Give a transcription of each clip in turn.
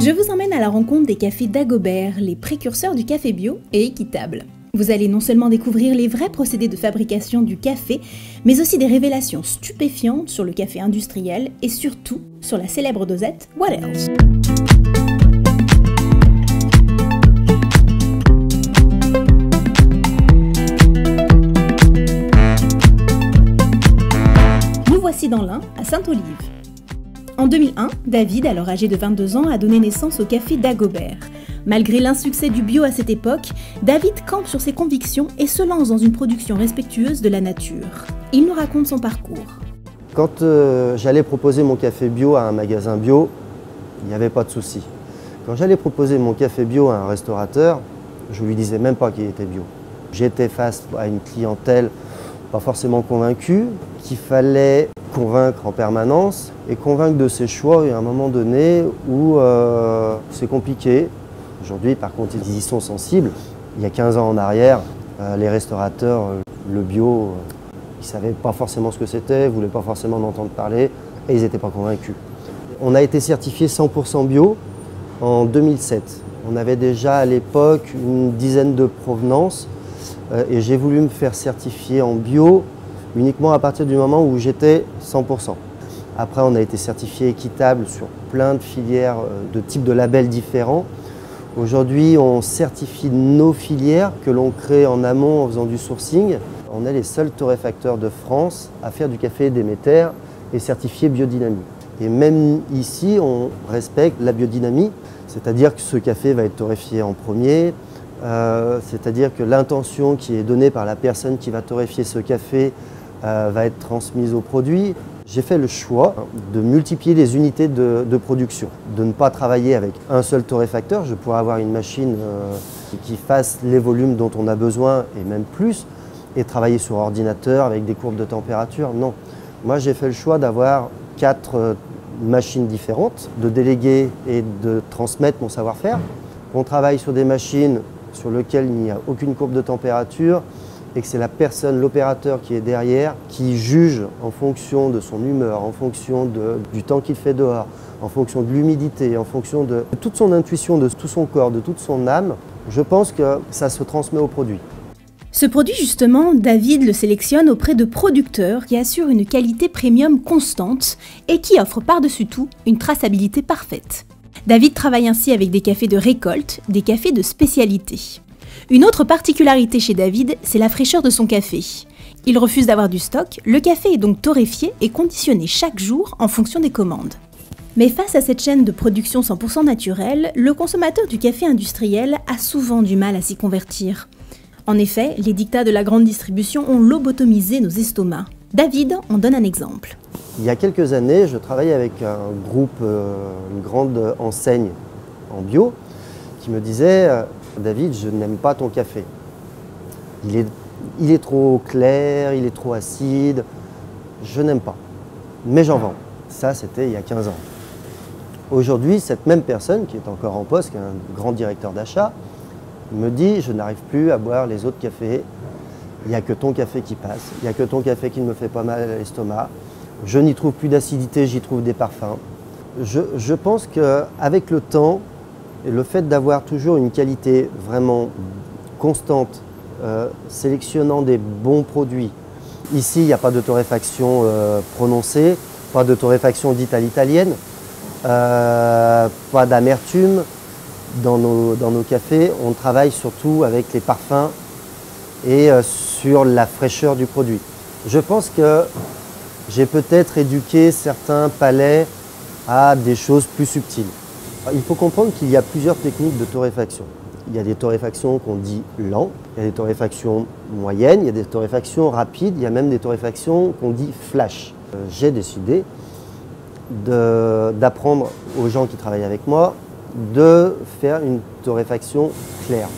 Je vous emmène à la rencontre des cafés Dagobert, les précurseurs du café bio et équitable. Vous allez non seulement découvrir les vrais procédés de fabrication du café, mais aussi des révélations stupéfiantes sur le café industriel et surtout sur la célèbre dosette What Else. Nous voici dans l'Ain, à Sainte-Olive. En 2001, David, alors âgé de 22 ans, a donné naissance au café Dagobert. Malgré l'insuccès du bio à cette époque, David campe sur ses convictions et se lance dans une production respectueuse de la nature. Il nous raconte son parcours. Quand j'allais proposer mon café bio à un magasin bio, il n'y avait pas de souci. Quand j'allais proposer mon café bio à un restaurateur, je ne lui disais même pas qu'il était bio. J'étais face à une clientèle pas forcément convaincue, qu'il fallait convaincre en permanence et convaincre de ses choix. Il y a un moment donné où c'est compliqué. Aujourd'hui, par contre, ils y sont sensibles. Il y a 15 ans en arrière, les restaurateurs, le bio, ils ne savaient pas forcément ce que c'était, ne voulaient pas forcément en entendre parler et ils n'étaient pas convaincus. On a été certifié 100% bio en 2007. On avait déjà à l'époque une dizaine de provenances et j'ai voulu me faire certifier en bio uniquement à partir du moment où j'étais 100%. Après, on a été certifié équitable sur plein de filières, de types de labels différents. Aujourd'hui, on certifie nos filières que l'on crée en amont en faisant du sourcing. On est les seuls torréfacteurs de France à faire du café Déméter et certifié biodynamie. Et même ici, on respecte la biodynamie, c'est-à-dire que ce café va être torréfié en premier, c'est-à-dire que l'intention qui est donnée par la personne qui va torréfier ce café va être transmise au produit. J'ai fait le choix de multiplier les unités de production, de ne pas travailler avec un seul torréfacteur. Je pourrais avoir une machine qui fasse les volumes dont on a besoin et même plus, et travailler sur ordinateur avec des courbes de température. Non, moi j'ai fait le choix d'avoir 4 machines différentes, de déléguer et de transmettre mon savoir-faire. On travaille sur des machines sur lesquelles il n'y a aucune courbe de température, et que c'est la personne, l'opérateur qui est derrière, qui juge en fonction de son humeur, en fonction du temps qu'il fait dehors, en fonction de l'humidité, en fonction de toute son intuition, de tout son corps, de toute son âme. Je pense que ça se transmet au produit. Ce produit justement, David le sélectionne auprès de producteurs qui assurent une qualité premium constante et qui offrent par-dessus tout une traçabilité parfaite. David travaille ainsi avec des cafés de récolte, des cafés de spécialité. Une autre particularité chez David, c'est la fraîcheur de son café. Il refuse d'avoir du stock, le café est donc torréfié et conditionné chaque jour en fonction des commandes. Mais face à cette chaîne de production 100% naturelle, le consommateur du café industriel a souvent du mal à s'y convertir. En effet, les dictats de la grande distribution ont lobotomisé nos estomacs. David en donne un exemple. Il y a quelques années, je travaillais avec un groupe, une grande enseigne en bio, qui me disait « David, je n'aime pas ton café. Il est trop clair, il est trop acide, je n'aime pas, mais j'en vends. » Ça, c'était il y a 15 ans. Aujourd'hui, cette même personne, qui est encore en poste, qui est un grand directeur d'achat, me dit « Je n'arrive plus à boire les autres cafés, il n'y a que ton café qui passe, il n'y a que ton café qui ne me fait pas mal à l'estomac, je n'y trouve plus d'acidité, j'y trouve des parfums. » Je pense qu'avec le temps, et le fait d'avoir toujours une qualité vraiment constante, sélectionnant des bons produits. Ici, il n'y a pas de torréfaction prononcée, pas de torréfaction dite à l'italienne, pas d'amertume dans nos cafés. On travaille surtout avec les parfums et sur la fraîcheur du produit. Je pense que j'ai peut-être éduqué certains palais à des choses plus subtiles. Il faut comprendre qu'il y a plusieurs techniques de torréfaction. Il y a des torréfactions qu'on dit lentes, il y a des torréfactions moyennes, il y a des torréfactions rapides, il y a même des torréfactions qu'on dit flash. J'ai décidé d'apprendre aux gens qui travaillent avec moi de faire une torréfaction claire.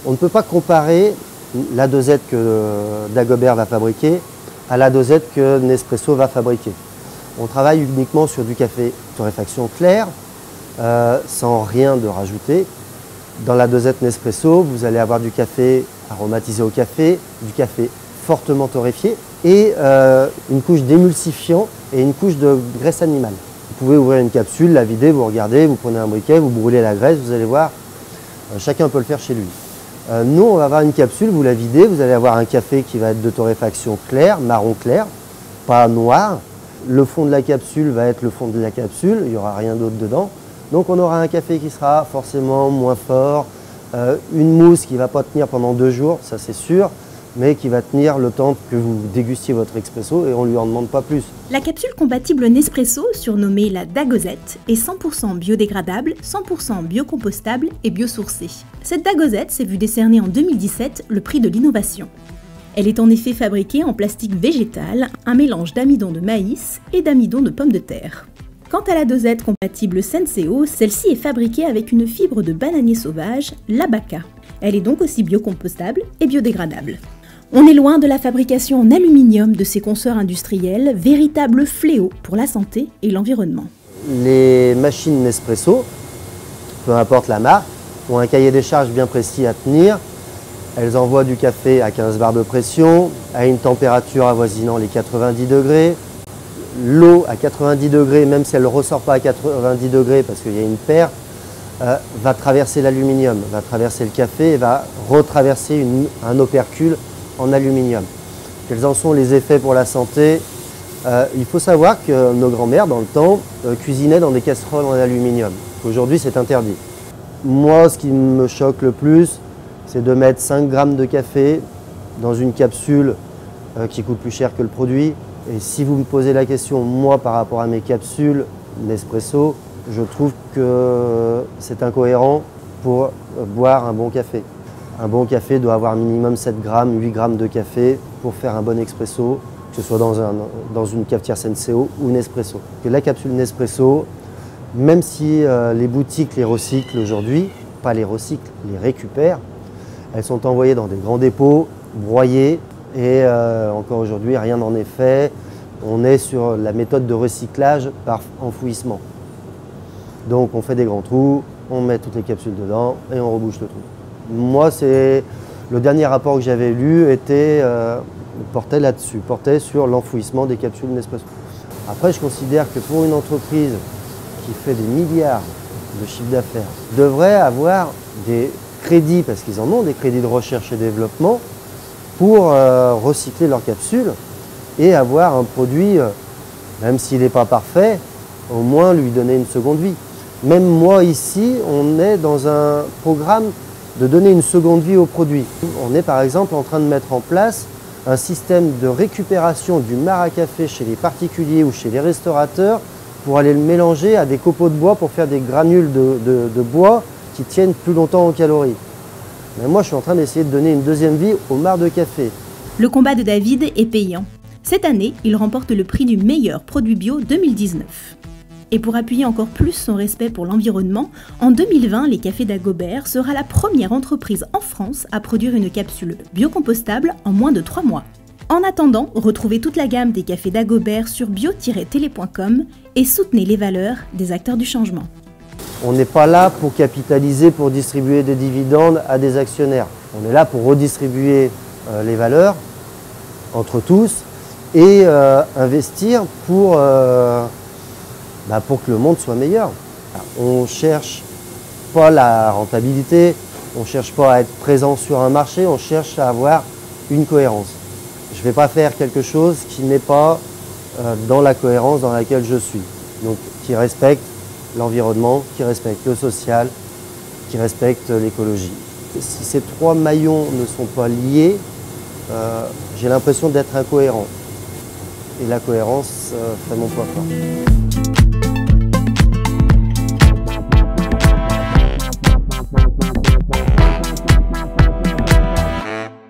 On ne peut pas comparer la dosette que Dagobert va fabriquer à la dosette que Nespresso va fabriquer. On travaille uniquement sur du café torréfaction claire, sans rien de rajouter. Dans la dosette Nespresso, vous allez avoir du café aromatisé au café, du café fortement torréfié et une couche d'émulsifiant et une couche de graisse animale. Vous pouvez ouvrir une capsule, la vider, vous regardez, vous prenez un briquet, vous brûlez la graisse, vous allez voir, chacun peut le faire chez lui. Nous, on va avoir une capsule, vous la videz, vous allez avoir un café qui va être de torréfaction clair, marron clair, pas noir. Le fond de la capsule va être le fond de la capsule, il n'y aura rien d'autre dedans. Donc on aura un café qui sera forcément moins fort, une mousse qui ne va pas tenir pendant 2 jours, ça c'est sûr, mais qui va tenir le temps que vous dégustiez votre expresso et on ne lui en demande pas plus. La capsule compatible Nespresso, surnommée la Dagosette, est 100% biodégradable, 100% biocompostable et biosourcée. Cette Dagosette s'est vue décerner en 2017 le prix de l'innovation. Elle est en effet fabriquée en plastique végétal, un mélange d'amidon de maïs et d'amidon de pommes de terre. Quant à la dosette compatible Senseo, celle-ci est fabriquée avec une fibre de bananier sauvage, l'abaca. Elle est donc aussi biocompostable et biodégradable. On est loin de la fabrication en aluminium de ces consoeurs industriels, véritable fléau pour la santé et l'environnement. Les machines Nespresso, peu importe la marque, ont un cahier des charges bien précis à tenir. Elles envoient du café à 15 bars de pression, à une température avoisinant les 90 degrés. L'eau à 90 degrés, même si elle ne ressort pas à 90 degrés parce qu'il y a une perte, va traverser l'aluminium, va traverser le café et va retraverser un opercule en aluminium. Quels en sont les effets pour la santé? Il faut savoir que nos grands-mères, dans le temps, cuisinaient dans des casseroles en aluminium. Aujourd'hui, c'est interdit. Moi, ce qui me choque le plus, c'est de mettre 5 grammes de café dans une capsule qui coûte plus cher que le produit. Et si vous me posez la question, moi, par rapport à mes capsules Nespresso, je trouve que c'est incohérent pour boire un bon café. Un bon café doit avoir minimum 7 grammes, 8 grammes de café pour faire un bon expresso, que ce soit dans une cafetière Senseo ou Nespresso. Et la capsule Nespresso, même si les boutiques les recyclent aujourd'hui, pas les recyclent, les récupèrent, elles sont envoyées dans des grands dépôts, broyées, et encore aujourd'hui, rien n'en est fait. On est sur la méthode de recyclage par enfouissement. Donc on fait des grands trous, on met toutes les capsules dedans et on rebouche le trou. Moi, le dernier rapport que j'avais lu portait là-dessus, portait sur l'enfouissement des capsules Nespresso. Après, je considère que pour une entreprise qui fait des milliards de chiffre d'affaires, devrait avoir des crédits, parce qu'ils en ont des crédits de recherche et développement, pour recycler leurs capsules et avoir un produit, même s'il n'est pas parfait, au moins lui donner une seconde vie. Même moi ici, on est dans un programme de donner une seconde vie au produit. On est par exemple en train de mettre en place un système de récupération du marc à café chez les particuliers ou chez les restaurateurs pour aller le mélanger à des copeaux de bois pour faire des granules de bois qui tiennent plus longtemps en calories. Mais moi, je suis en train d'essayer de donner une deuxième vie au marc de café. Le combat de David est payant. Cette année, il remporte le prix du meilleur produit bio 2019. Et pour appuyer encore plus son respect pour l'environnement, en 2020, les Cafés Dagobert sera la première entreprise en France à produire une capsule biocompostable en moins de 3 mois. En attendant, retrouvez toute la gamme des Cafés Dagobert sur bio-télé.com et soutenez les valeurs des acteurs du changement. On n'est pas là pour capitaliser, pour distribuer des dividendes à des actionnaires. On est là pour redistribuer les valeurs entre tous et investir pour que le monde soit meilleur. On ne cherche pas la rentabilité, on ne cherche pas à être présent sur un marché, on cherche à avoir une cohérence. Je ne vais pas faire quelque chose qui n'est pas dans la cohérence dans laquelle je suis. Donc qui respecte l'environnement, qui respecte le social, qui respecte l'écologie. Si ces 3 maillons ne sont pas liés, j'ai l'impression d'être incohérent. Et la cohérence fait mon point fort.